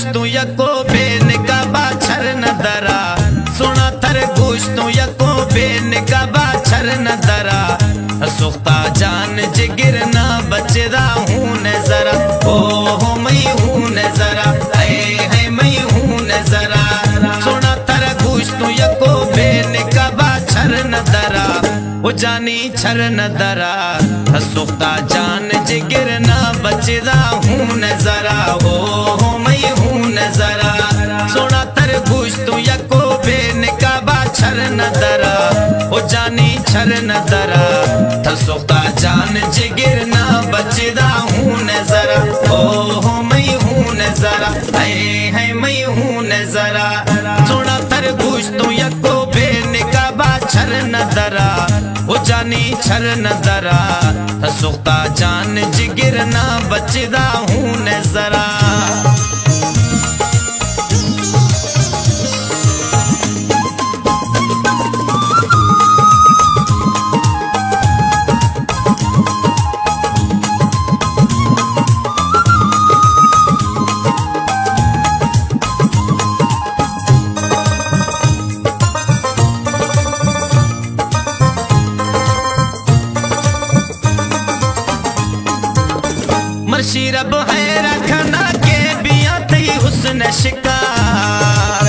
गोश्तू यको बेन का बाछर न दरा, सुना थर गोश्तू यको बेन का बाछर न दरा, सुख्ता जान जिगर ना बचदा हूँ न जरा, ओ हो मैं हूँ न जरा, है मैं हूँ न जरा, सुना थर गोश्तू यको बेन का बाछर न दरा, वो जानी छर न दरा, सुख्ता जान जिगर ना बचदा हूँ न जरा, हो मैं हूँ न जरा, सोना तर गोश्तू यको बेन का बाछर न दरा, वो जानी छर न दरा, सुख्ता जान जिगर ना बचदा हूँ न जरा, हो मैं हूँ न जरा, है मैं हूँ न जरा, सोना तर गोश्तू यको बेन का बाछर न दरा, वो जानी छर न दरा, सुख्ता जान जिगर ना बचदा हूँ न जरा। मर्शी रब है रखना के बिया तई हुस्न शिकार,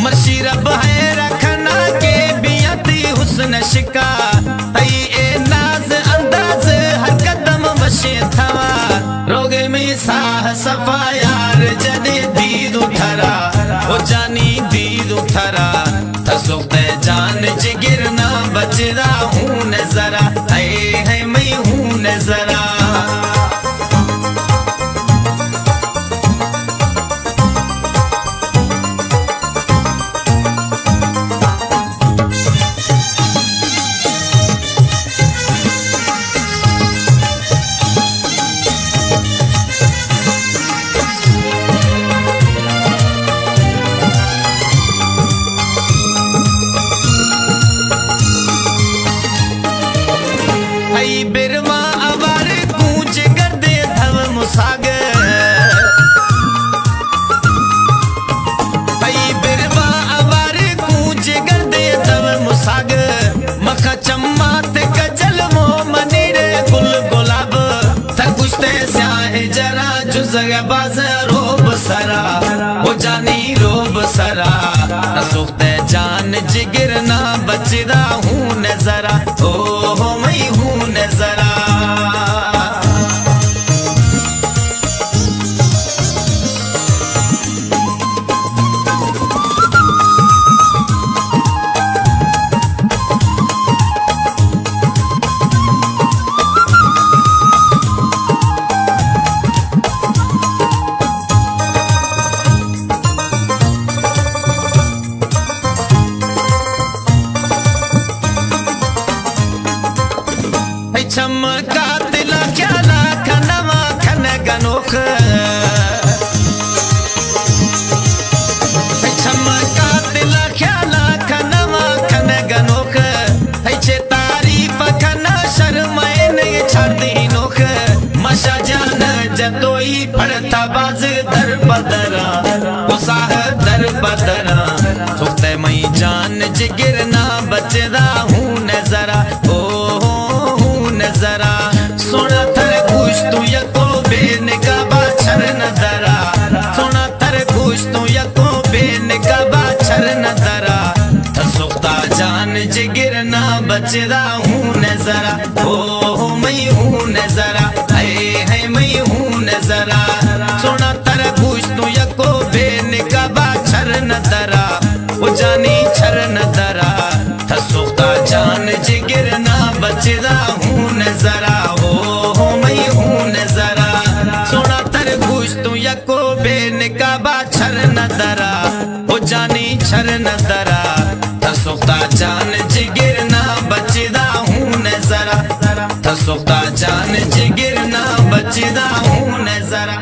मर्शी रब है रखना के बिया तई हुस्न शिकार, तई ए नाज अंदाज हर कदम वशे थवा, रोग में साह सफा यार जदे दीद उठरा, वो जानी दीद उठरा, सुख्ते जान जिगर ना बचदा हूँ न जरा, है मैं हूँ न जरा। बिरवा अवार कूच गर्दे धव मुसागर, बिरवा अवार कूच गर्दे धव मुसागर, मखा चम्मात कजल मो मनीरे गुल गुलाब, थकुश्ते स्याह जरा जुज़ग बाज रोब सरा, वो जानी रोब सरा, सुख्ते जान जिगर ना बचदा हूँ न जरा, हो मैं हूँ न जरा। चमका दिला ख्याला खनवा खन गनोख, चमका दिला ख्याला खनवा खन गनोख, छे तारीफ खना शर्माए नहीं छाती नोख, मशा जान जतोई पड़ता बाज दर बदरा, उसाह दर बदरा, सुख्ते मई जान जिगर ना बचदा हूँ न जरा, जरा सोना थर गोश्तू यको बेन का बाछर न दरा, सोना थर गोश्तू यको बेन का बाछर न दरा, सुख्ता जान जिगर ना बचदा हूँ न जरा, हो मैं हूँ न जरा, है मैं हूँ न जरा, सोना थर गोश्तू यको बेन का बाछर न दरा, वो जानी छर न दरा, सुख्ता जान जिगर ना बचदा हूँ न जरा, हो मैं हूँ न जरा, सोना तर गोश्तू यको बेन का बाछर न दरा, वो जानी छर न दरा, सुख्ता जान जिगर ना बचदा हूँ न जरा, सुख्ता जान जिगर ना बचदा हूँ न जरा।